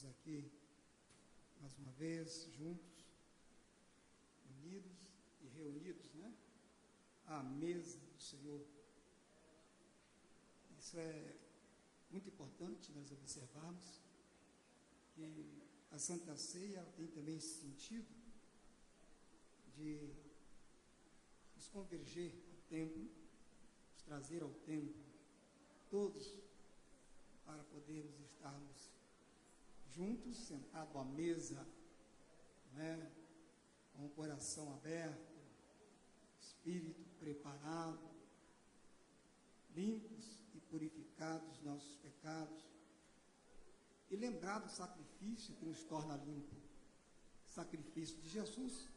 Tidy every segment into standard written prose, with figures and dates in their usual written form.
aqui mais uma vez, juntos, unidos e reunidos, né? À mesa do Senhor. Isso é muito importante nós observarmos que a Santa Ceia tem também esse sentido de nos converger ao templo, nos trazer ao templo, todos, para podermos estarmos juntos, sentados à mesa, né, com o coração aberto, espírito preparado, limpos e purificados dos nossos pecados, e lembrar do sacrifício que nos torna limpo, sacrifício de Jesus.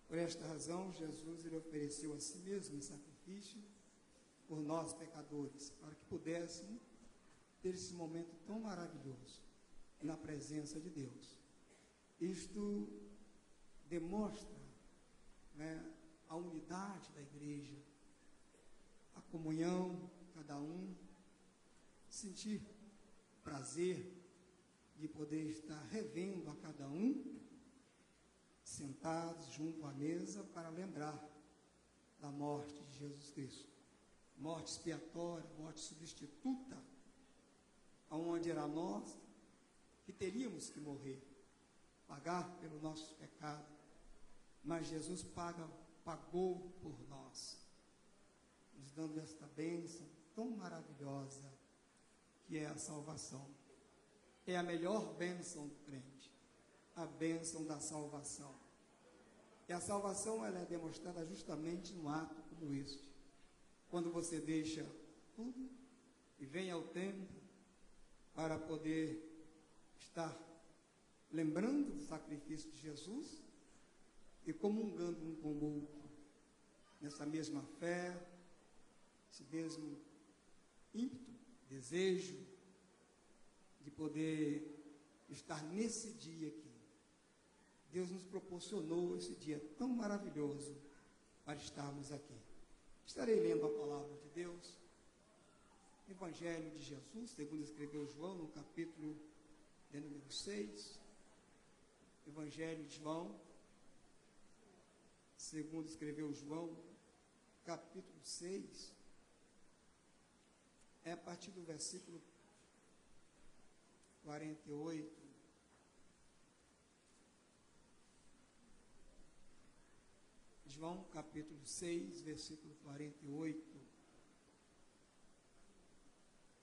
Por esta razão, Jesus ele ofereceu a si mesmo em sacrifício por nós pecadores, para que pudéssemos ter esse momento tão maravilhoso na presença de Deus. Isto demonstra, né, a unidade da igreja, a comunhão, cada um sentir prazer de poder estar revendo a cada um, sentados junto à mesa para lembrar da morte de Jesus Cristo. Morte expiatória, morte substituta, aonde era nós que teríamos que morrer, pagar pelo nosso pecado, mas Jesus pagou por nós, nos dando esta bênção tão maravilhosa que é a salvação. É a melhor bênção do crente, a bênção da salvação. E a salvação ela é demonstrada justamente num ato como este, quando você deixa tudo e vem ao templo para poder estar lembrando do sacrifício de Jesus e comungando um com o outro, nessa mesma fé, esse mesmo ímpeto, desejo de poder estar nesse dia aqui. Deus nos proporcionou esse dia tão maravilhoso para estarmos aqui. Estarei lendo a palavra de Deus, Evangelho de Jesus, segundo escreveu João, no capítulo de número 6, Evangelho de João, segundo escreveu João, capítulo 6, é a partir do versículo 48. João, capítulo 6, versículo 48.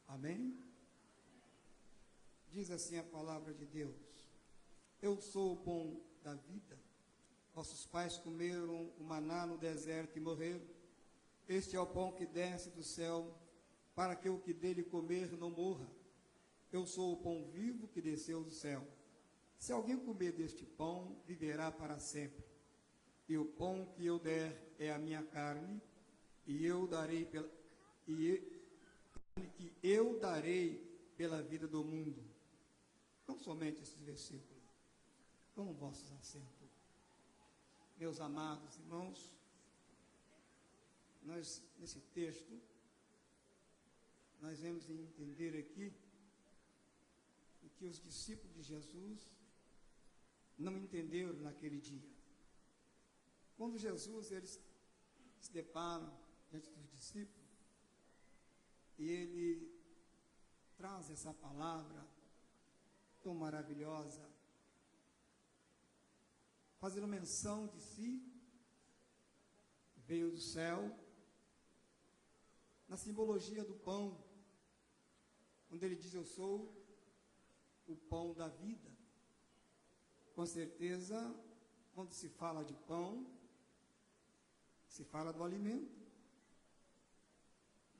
Amém? Diz assim a palavra de Deus: Eu sou o pão da vida. Vossos pais comeram o maná no deserto e morreram. Este é o pão que desce do céu, para que o que dele comer não morra. Eu sou o pão vivo que desceu do céu. Se alguém comer deste pão, viverá para sempre. E o pão que eu der é a minha carne, e eu darei pela vida do mundo. Não somente esses versículos. Tomem vossos assentos. Meus amados irmãos, nós, nesse texto, nós vamos entender aqui o que os discípulos de Jesus não entenderam naquele dia. Quando Jesus, eles se deparam diante dos discípulos, e ele traz essa palavra tão maravilhosa, fazendo menção de si, veio do céu, na simbologia do pão, quando ele diz: eu sou o pão da vida. Com certeza, quando se fala de pão, se fala do alimento,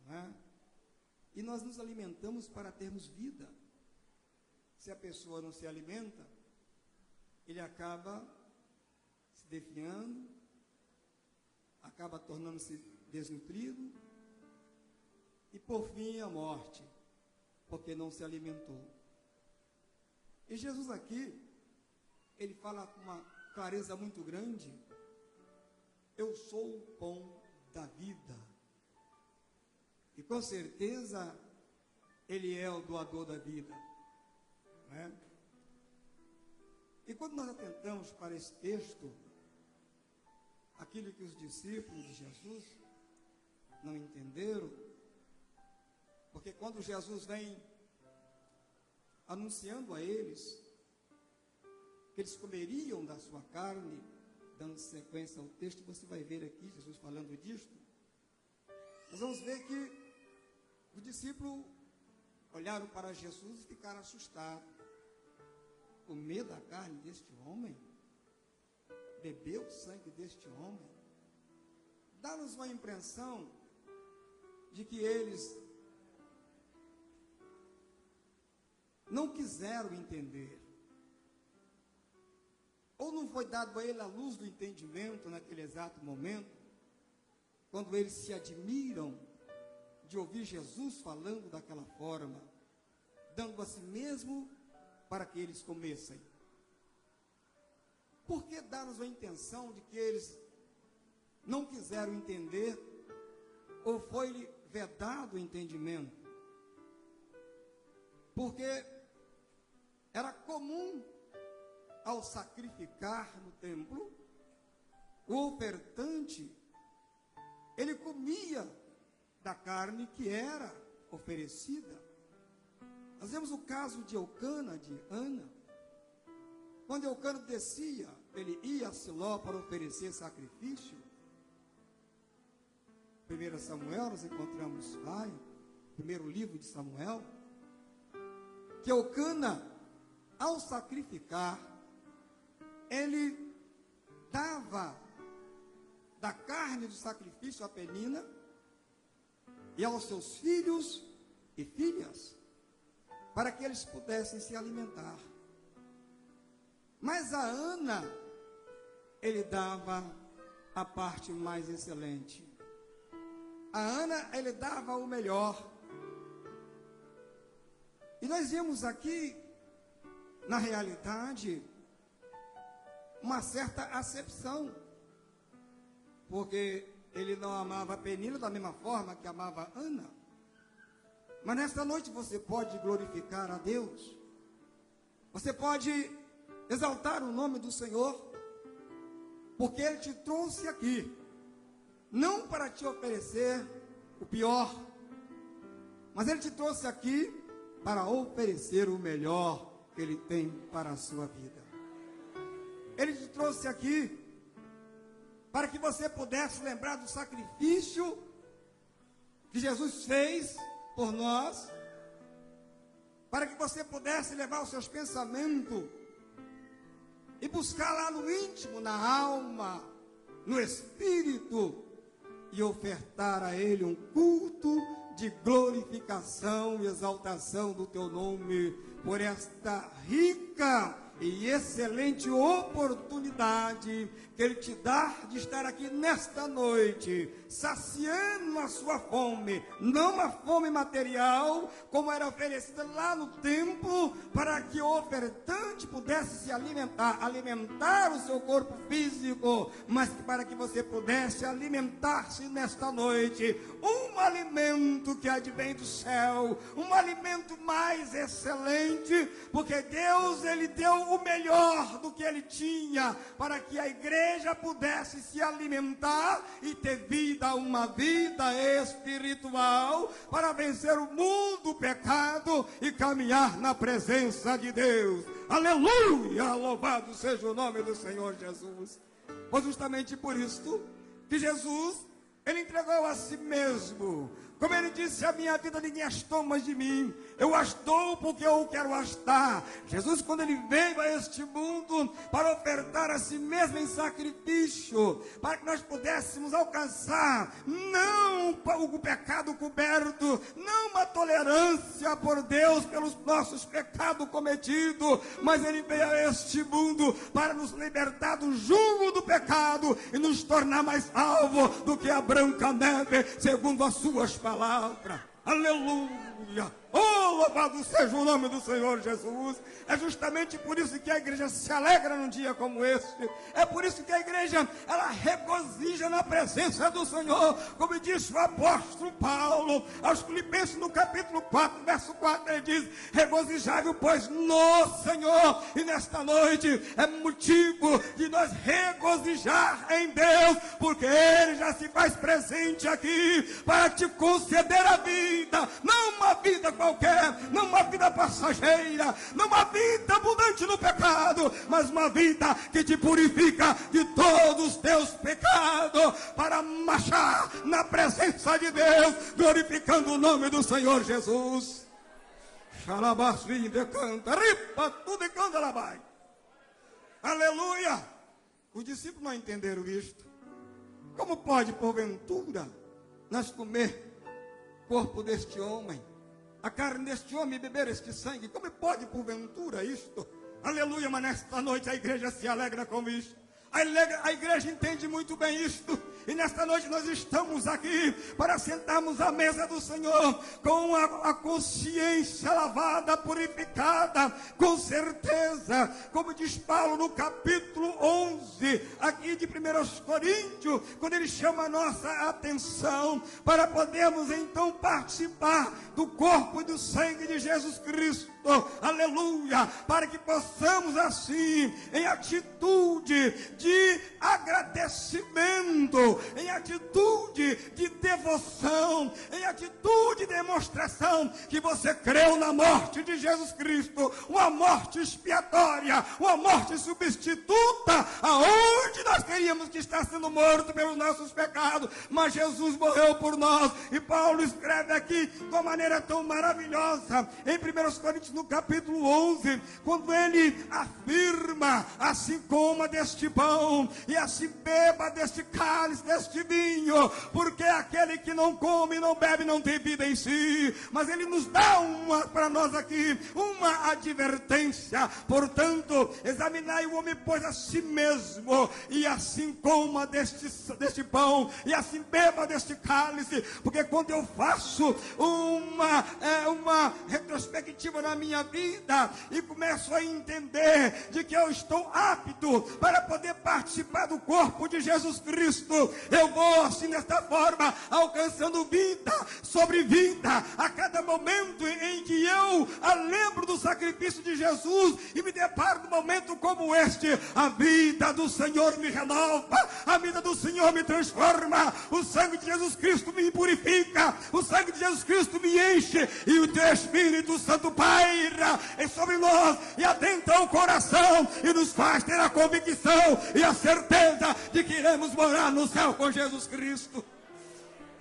não é? E nós nos alimentamos para termos vida. Se a pessoa não se alimenta, ele acaba se definhando, acaba tornando-se desnutrido, e por fim a morte, porque não se alimentou. E Jesus aqui, ele fala com uma clareza muito grande: eu sou o pão da vida. E com certeza, ele é o doador da vida, não é? quando nós atentamos para esse texto, aquilo que os discípulos de Jesus não entenderam, porque quando Jesus vem anunciando a eles que eles comeriam da sua carne, dando sequência ao texto, você vai ver aqui Jesus falando disto, nós vamos ver que os discípulos olharam para Jesus e ficaram assustados. Comer da carne deste homem? Beber o sangue deste homem? Dá-nos uma impressão de que eles não quiseram entender, ou não foi dado a ele a luz do entendimento naquele exato momento, quando eles se admiram de ouvir Jesus falando daquela forma, dando a si mesmo para que eles comessem. Por que dar-nos a intenção de que eles não quiseram entender, ou foi-lhe vedado o entendimento? Porque era comum, ao sacrificar no templo, o ofertante, ele comia da carne que era oferecida. Nós vemos o caso de Eucana, de Ana. Quando Eucana descia, ele ia a Siló para oferecer sacrifício. 1 Samuel, nós encontramos lá, primeiro livro de Samuel, que Eucana, ao sacrificar, ele dava da carne do sacrifício a Penina e aos seus filhos e filhas, para que eles pudessem se alimentar. Mas a Ana, ele dava a parte mais excelente. A Ana, ele dava o melhor. E nós vimos aqui, na realidade, uma certa acepção, porque ele não amava a Penina da mesma forma que amava a Ana. Mas nesta noite você pode glorificar a Deus, você pode exaltar o nome do Senhor, porque Ele te trouxe aqui, não para te oferecer o pior, mas Ele te trouxe aqui para oferecer o melhor que Ele tem para a sua vida. Ele te trouxe aqui para que você pudesse lembrar do sacrifício que Jesus fez por nós, para que você pudesse levar os seus pensamentos e buscar lá no íntimo, na alma, no espírito, e ofertar a Ele um culto de glorificação e exaltação do teu nome, por esta rica e excelente oportunidade que Ele te dá de estar aqui nesta noite, saciando a sua fome, não uma fome material, como era oferecida lá no templo, para que o ofertante pudesse se alimentar o seu corpo físico, mas para que você pudesse alimentar-se nesta noite, um alimento que advém do céu, um alimento mais excelente, porque Deus, Ele deu o melhor do que Ele tinha, para que a igreja pudesse se alimentar e ter vida, uma vida espiritual, para vencer o mundo, o pecado e caminhar na presença de Deus. Aleluia! Louvado seja o nome do Senhor Jesus. Foi justamente por isso que Jesus, Ele entregou a si mesmo. Como Ele disse, a minha vida ninguém as toma de mim, eu as dou porque eu quero as dar. Jesus, quando Ele veio a este mundo para ofertar a si mesmo em sacrifício, para que nós pudéssemos alcançar, não o pecado coberto, não uma tolerância por Deus pelos nossos pecados cometidos, mas Ele veio a este mundo para nos libertar do jugo do pecado e nos tornar mais alvo do que a branca neve, segundo as suas palavras. Aleluia! Oh, louvado seja o nome do Senhor Jesus. É justamente por isso que a igreja se alegra num dia como este. É por isso que a igreja, ela regozija na presença do Senhor. Como disse o apóstolo Paulo aos Filipenses no capítulo 4, verso 4, ele diz: regozijai-vos, pois, no Senhor. E nesta noite é motivo de nós regozijar em Deus, porque Ele já se faz presente aqui para te conceder a vida, não uma vida qualquer, não uma vida passageira, não uma vida abundante no pecado, mas uma vida que te purifica de todos os teus pecados, para marchar na presença de Deus, glorificando o nome do Senhor Jesus. Aleluia! Os discípulos não entenderam isto. Como pode, porventura, nós comer corpo deste homem, a carne deste homem e beber este sangue? Como pode, porventura, isto? Aleluia, mas nesta noite a igreja se alegra com isto. A igreja entende muito bem isto. E nesta noite nós estamos aqui para sentarmos à mesa do Senhor com a consciência lavada, purificada, com certeza, como diz Paulo no capítulo 11, aqui de 1 Coríntios, quando ele chama a nossa atenção para podermos então participar do corpo e do sangue de Jesus Cristo. Aleluia, para que possamos assim, em atitude de agradecimento, em atitude de devoção, em atitude de demonstração que você creu na morte de Jesus Cristo, uma morte expiatória, uma morte substituta, aonde nós queríamos que está sendo morto pelos nossos pecados, mas Jesus morreu por nós. E Paulo escreve aqui de uma maneira tão maravilhosa, em 1 Coríntios no capítulo 11, quando ele afirma: assim coma deste pão e assim beba deste cálice, deste vinho, porque aquele que não come e não bebe não tem vida em si. Mas ele nos dá para nós aqui uma advertência: portanto, examinai o homem, pois, a si mesmo, e assim coma deste pão e assim beba deste cálice. Porque quando eu faço uma retrospectiva na minha vida e começo a entender de que eu estou apto para poder participar do corpo de Jesus Cristo, eu vou assim desta forma, alcançando vida sobre vida, a cada momento em que eu lembro do sacrifício de Jesus e me deparo num momento como este. A vida do Senhor me renova, a vida do Senhor me transforma, o sangue de Jesus Cristo me purifica, o sangue de Jesus Cristo me enche, e o teu Espírito Santo paira sobre nós e adentra o coração e nos faz ter a convicção e a certeza de que iremos morar no céu com Jesus Cristo.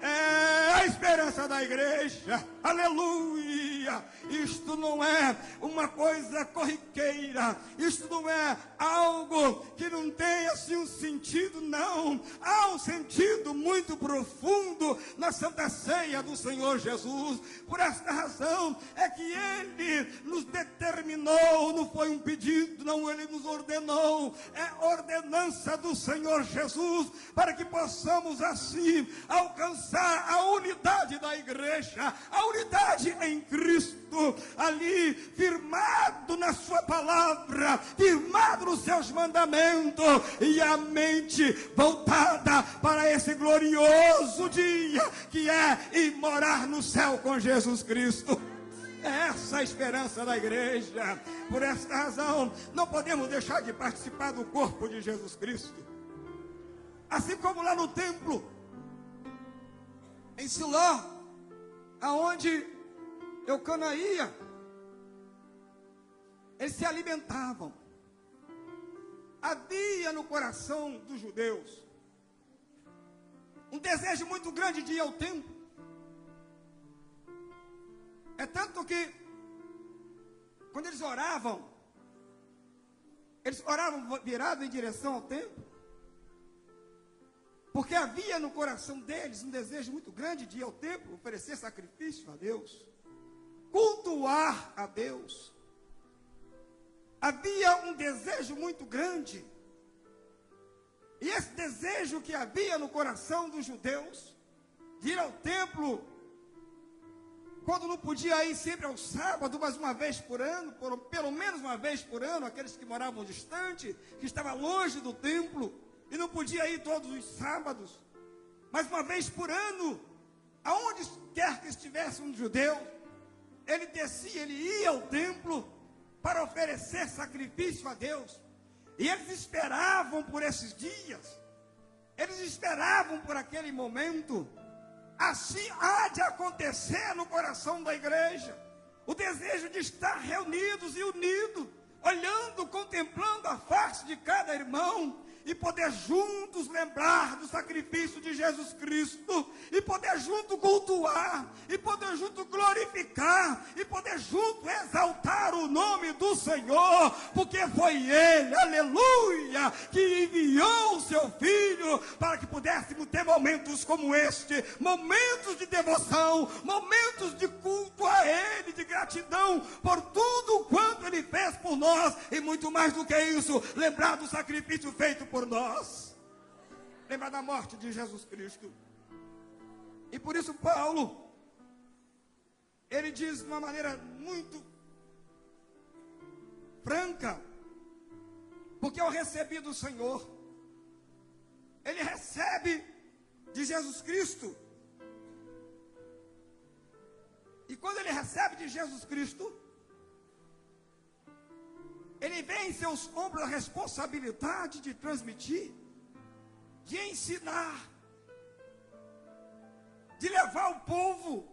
É a esperança da igreja. Aleluia. Isto não é uma coisa corriqueira, isto não é algo que não tem assim um sentido, não. Há um sentido muito profundo na Santa Ceia do Senhor Jesus. Por esta razão é que Ele nos determinou, não foi um pedido, não, Ele nos ordenou. É ordenança do Senhor Jesus, para que possamos assim alcançar a unidade da igreja, a unidade em Cristo, ali firmado na sua palavra, firmado nos seus mandamentos, e a mente voltada para esse glorioso dia que é ir morar no céu com Jesus Cristo. É essa a esperança da igreja. Por esta razão não podemos deixar de participar do corpo de Jesus Cristo. Assim como lá no templo em Siló, aonde Eucana ia, eles se alimentavam. Havia no coração dos judeus um desejo muito grande de ir ao templo. É tanto que, quando eles oravam virados em direção ao templo, porque havia no coração deles um desejo muito grande de ir ao templo, oferecer sacrifício a Deus, cultuar a Deus. Havia um desejo muito grande, e esse desejo que havia no coração dos judeus de ir ao templo quando não podia ir sempre ao sábado, mas uma vez por ano, pelo menos uma vez por ano, aqueles que moravam distante, que estavam longe do templo, e não podia ir todos os sábados, mas uma vez por ano, aonde quer que estivesse um judeu, ele descia, ele ia ao templo para oferecer sacrifício a Deus. E eles esperavam por esses dias, eles esperavam por aquele momento. Assim há de acontecer no coração da igreja, o desejo de estar reunidos e unidos, olhando, contemplando a face de cada irmão, e poder juntos lembrar do sacrifício de Jesus Cristo, e poder junto cultuar, e poder junto glorificar, e poder junto exaltar o nome do Senhor, porque foi Ele, aleluia, que enviou o seu Filho, para que pudéssemos ter momentos como este, momentos de devoção, momentos de culto a Ele, de gratidão por tudo quanto Ele fez por nós, e muito mais do que isso, lembrar do sacrifício feito por nós, lembrar da morte de Jesus Cristo. E por isso Paulo, ele diz de uma maneira muito franca, porque eu recebi do Senhor. Ele recebe de Jesus Cristo, e quando ele recebe de Jesus Cristo, ele vê em seus ombros a responsabilidade de transmitir, de ensinar, de levar o povo,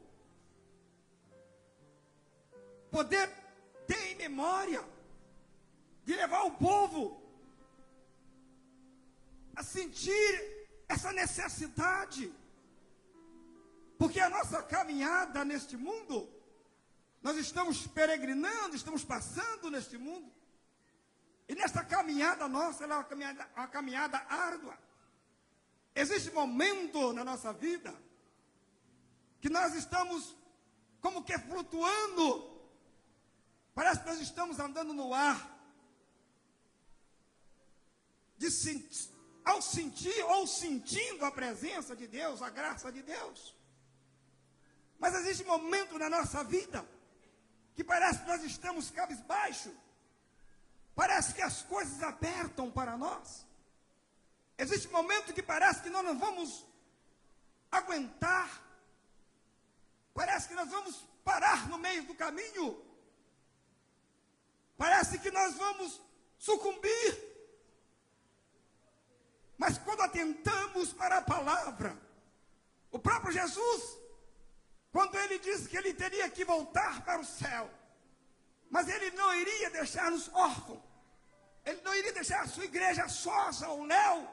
poder ter em memória, de levar o povo a sentir essa necessidade, porque a nossa caminhada neste mundo, nós estamos peregrinando, estamos passando neste mundo, e nesta caminhada nossa, ela é uma caminhada árdua. Existe momento na nossa vida que nós estamos como que flutuando. Parece que nós estamos andando no ar. Ao sentir ou sentindo a presença de Deus, a graça de Deus. Mas existe momento na nossa vida que parece que nós estamos cabisbaixo. Parece que as coisas apertam para nós. Existe momento que parece que nós não vamos aguentar. Parece que nós vamos parar no meio do caminho. Parece que nós vamos sucumbir. Mas quando atentamos para a palavra, o próprio Jesus, quando ele disse que ele teria que voltar para o céu, mas ele não iria deixar-nos órfãos, ele não iria deixar a sua igreja sós ao léu,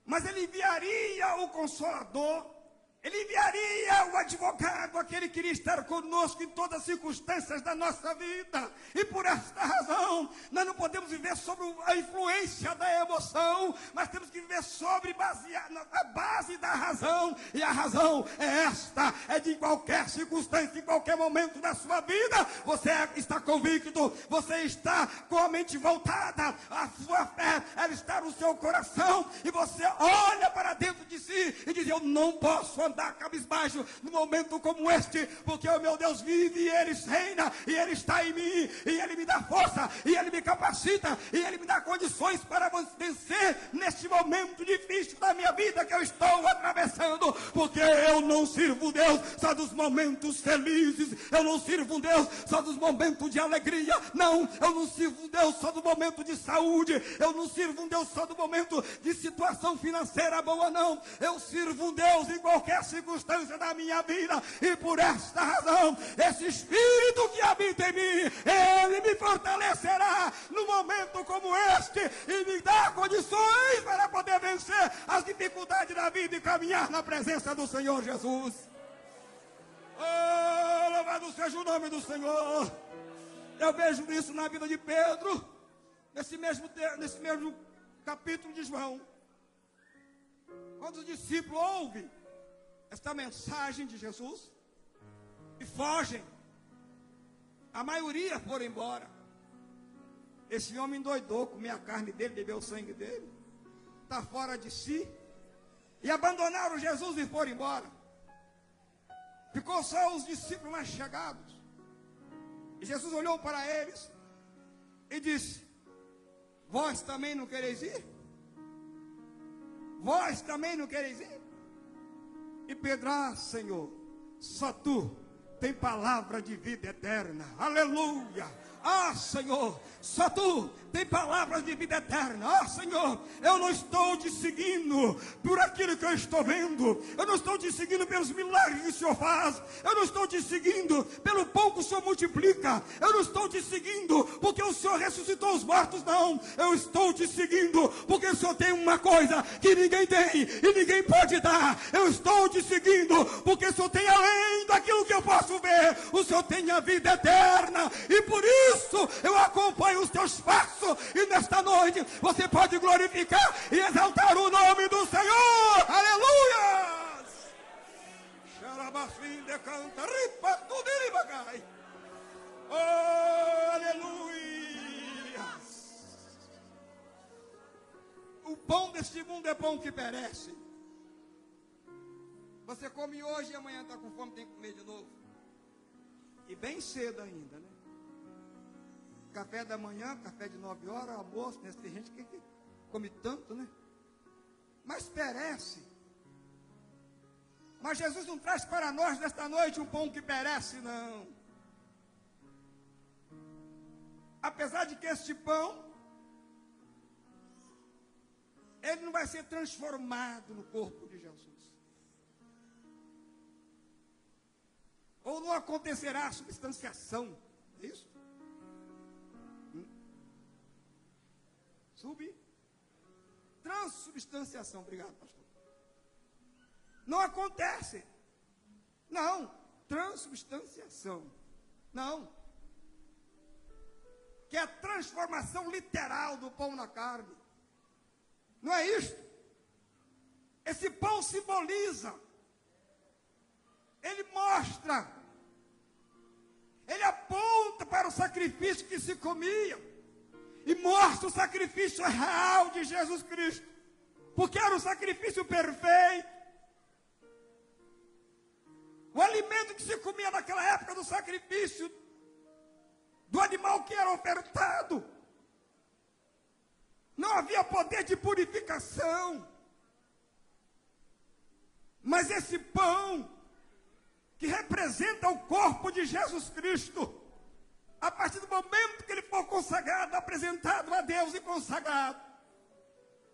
mas ele enviaria o Consolador, ele enviaria o advogado, aquele que queria estar conosco em todas as circunstâncias da nossa vida. E por esta razão, nós não podemos viver sobre a influência da emoção, mas temos que viver sobre a base da razão. E a razão é esta, é de qualquer circunstância, em qualquer momento da sua vida, você está convicto, você está com a mente voltada, a sua fé, ela está no seu coração, e você olha para dentro de si e diz: eu não posso andar cabisbaixo num momento como este, porque o meu Deus vive e Ele reina, e Ele está em mim, e Ele me dá força, e Ele me capacita, e Ele me dá condições para vencer neste momento difícil da minha vida que eu estou atravessando, porque eu não sirvo Deus só dos momentos felizes, eu não sirvo Deus só dos momentos de alegria, não, eu não sirvo Deus só do momento de saúde, eu não sirvo Deus só do momento de situação financeira boa, não, eu sirvo Deus em qualquer circunstância da minha vida, e por esta razão, esse Espírito que habita em mim, Ele me fortalecerá no momento como este, e me dá condições para poder vencer as dificuldades da vida e caminhar na presença do Senhor Jesus. Oh, louvado seja o nome do Senhor. Eu vejo isso na vida de Pedro, nesse mesmo capítulo de João, quando os discípulos ouvem esta mensagem de Jesus e fogem, a maioria foram embora. Esse homem endoidou, comeu a carne dele, bebeu o sangue dele, está fora de si, e abandonaram Jesus e foram embora. Ficou só os discípulos mais chegados. E Jesus olhou para eles e disse: vós também não quereis ir? Vós também não quereis ir? E Pedro: ah, Senhor, só tu tem palavra de vida eterna. Aleluia! Ah, Senhor, só tu tem palavras de vida eterna. Ah, Senhor, eu não estou te seguindo por aquilo que eu estou vendo. Eu não estou te seguindo pelos milagres que o Senhor faz. Eu não estou te seguindo pelo pão que o Senhor multiplica. Eu não estou te seguindo porque o Senhor ressuscitou os mortos, não. Eu estou te seguindo porque o Senhor tem uma coisa que ninguém tem e ninguém pode dar. Eu estou te seguindo porque o Senhor tem além daquilo que eu posso ver. O Senhor tem a vida eterna e por isso eu acompanho os teus passos. E nesta noite você pode glorificar e exaltar o nome do Senhor. Aleluia! Oh, aleluia! O pão deste mundo é pão que perece. Você come hoje e amanhã está com fome, tem que comer de novo. E bem cedo ainda, né? Café da manhã, café de 9 horas, almoço, né? Tem gente que come tanto, né? Mas perece. Mas Jesus não traz para nós nesta noite um pão que perece, não. Apesar de que este pão, ele não vai ser transformado no corpo de Jesus. Ou não acontecerá a substanciação, é isso? Transubstanciação, obrigado, pastor. Não acontece. Não, transubstanciação. Não. Que é a transformação literal do pão na carne. Não é isto? Esse pão simboliza. Ele mostra. Ele aponta para o sacrifício que se comia. E mostra o sacrifício real de Jesus Cristo. Porque era o sacrifício perfeito. O alimento que se comia naquela época do sacrifício do animal que era ofertado. Não havia poder de purificação. Mas esse pão, que representa o corpo de Jesus Cristo, a partir do momento que ele for consagrado, apresentado a Deus e consagrado,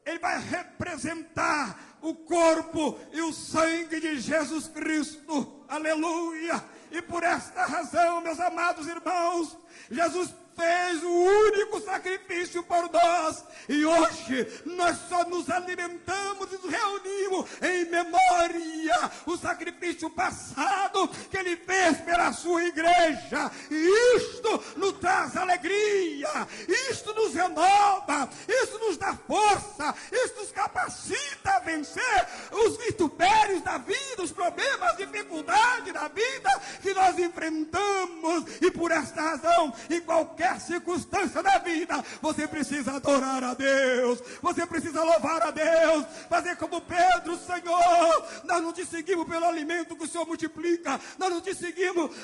ele vai representar o corpo e o sangue de Jesus Cristo. Aleluia! E por esta razão, meus amados irmãos, Jesus fez o único sacrifício por nós. E hoje nós só nos alimentamos e nos reunimos em memória o sacrifício passado que ele fez pela sua igreja. E isto nos traz alegria, isto nos renova, isto nos dá força, isto nos capacita a vencer os vitupérios da vida, os problemas, as dificuldades da vida que nós enfrentamos. E por esta razão, em qualquer circunstância da vida, você precisa adorar a Deus, você precisa louvar a Deus, fazer como Pedro: Senhor, nós não te seguimos pelo alimento que o Senhor multiplica, nós não te seguimos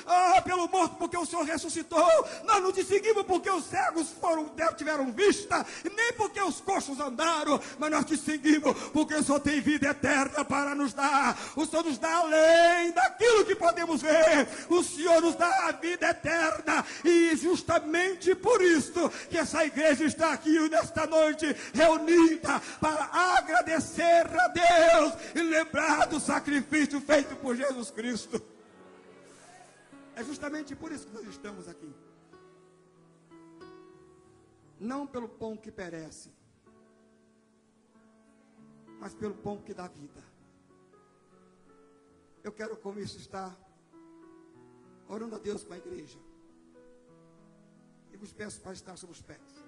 pelo morto porque o Senhor ressuscitou, nós não te seguimos porque os cegos tiveram vista, nem porque os coxos andaram, mas nós te seguimos porque o Senhor tem vida eterna para nos dar. O Senhor nos dá além daquilo que podemos ver, o Senhor nos dá a vida eterna. E justamente por isso que essa igreja está aqui nesta noite reunida para agradecer a Deus e lembrar do sacrifício feito por Jesus Cristo. É justamente por isso que nós estamos aqui. Não pelo pão que perece, mas pelo pão que dá vida. Eu quero com isso estar orando a Deus com a igreja. E vos peço para estar sobre os pés.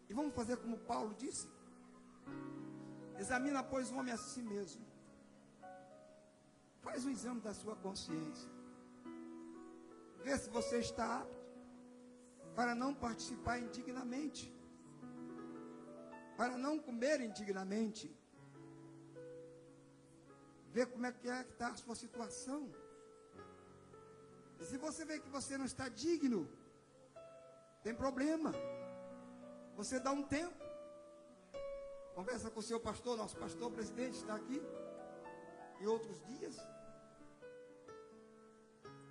E vamos fazer como Paulo disse: examina, pois, o homem a si mesmo. Faz um exame da sua consciência. Vê se você está apto para não participar indignamente, para não comer indignamente Ver como é que está a sua situação. E se você vê que você não está digno, tem problema. Você dá um tempo. Conversa com o seu pastor, nosso pastor, presidente, está aqui. Em outros dias.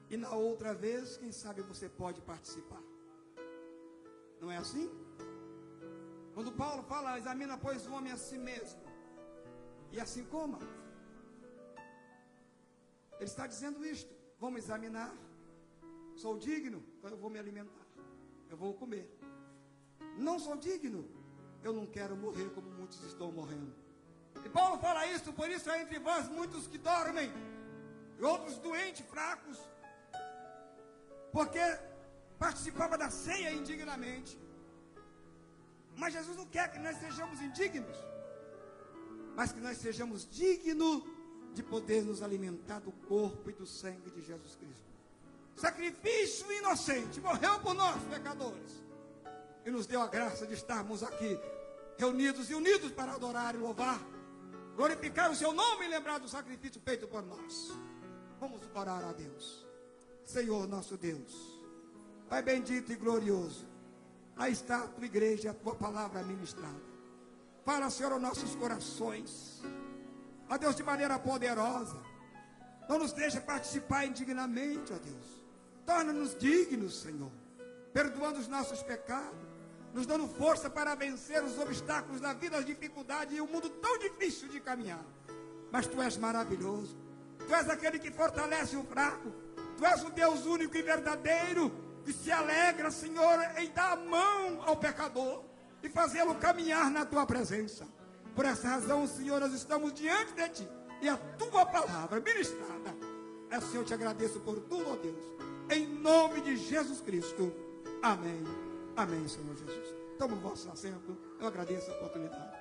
E na outra vez, quem sabe você pode participar. Não é assim? Quando Paulo fala, examina, pois, o homem a si mesmo. E assim coma. Ele está dizendo isto. Vamos examinar. Sou digno, então eu vou me alimentar. Eu vou comer. Não sou digno. Eu não quero morrer como muitos estão morrendo. E Paulo fala isso, por isso há entre vós muitos que dormem. E outros doentes, fracos. Porque participava da ceia indignamente. Mas Jesus não quer que nós sejamos indignos. Mas que nós sejamos dignos de poder nos alimentar do corpo e do sangue de Jesus Cristo. Sacrifício inocente, morreu por nós, pecadores. E nos deu a graça de estarmos aqui, reunidos e unidos para adorar e louvar, glorificar o seu nome e lembrar do sacrifício feito por nós. Vamos orar a Deus. Senhor nosso Deus, Pai bendito e glorioso, aí está a tua igreja, a tua palavra ministrada. Fala, Senhor, aos nossos corações, ó Deus, de maneira poderosa. Não nos deixa participar indignamente, ó Deus. Torna-nos dignos, Senhor, perdoando os nossos pecados, nos dando força para vencer os obstáculos da vida, as dificuldades e o mundo tão difícil de caminhar. Mas Tu és maravilhoso. Tu és aquele que fortalece o fraco. Tu és o Deus único e verdadeiro, que se alegra, Senhor, em dar a mão ao pecador e fazê-lo caminhar na Tua presença. Por essa razão, Senhor, nós estamos diante de Ti e a Tua palavra ministrada. É, Senhor, eu te agradeço por tudo, ó Deus. Em nome de Jesus Cristo. Amém. Amém, Senhor Jesus. Toma o vosso assento. Eu agradeço a oportunidade.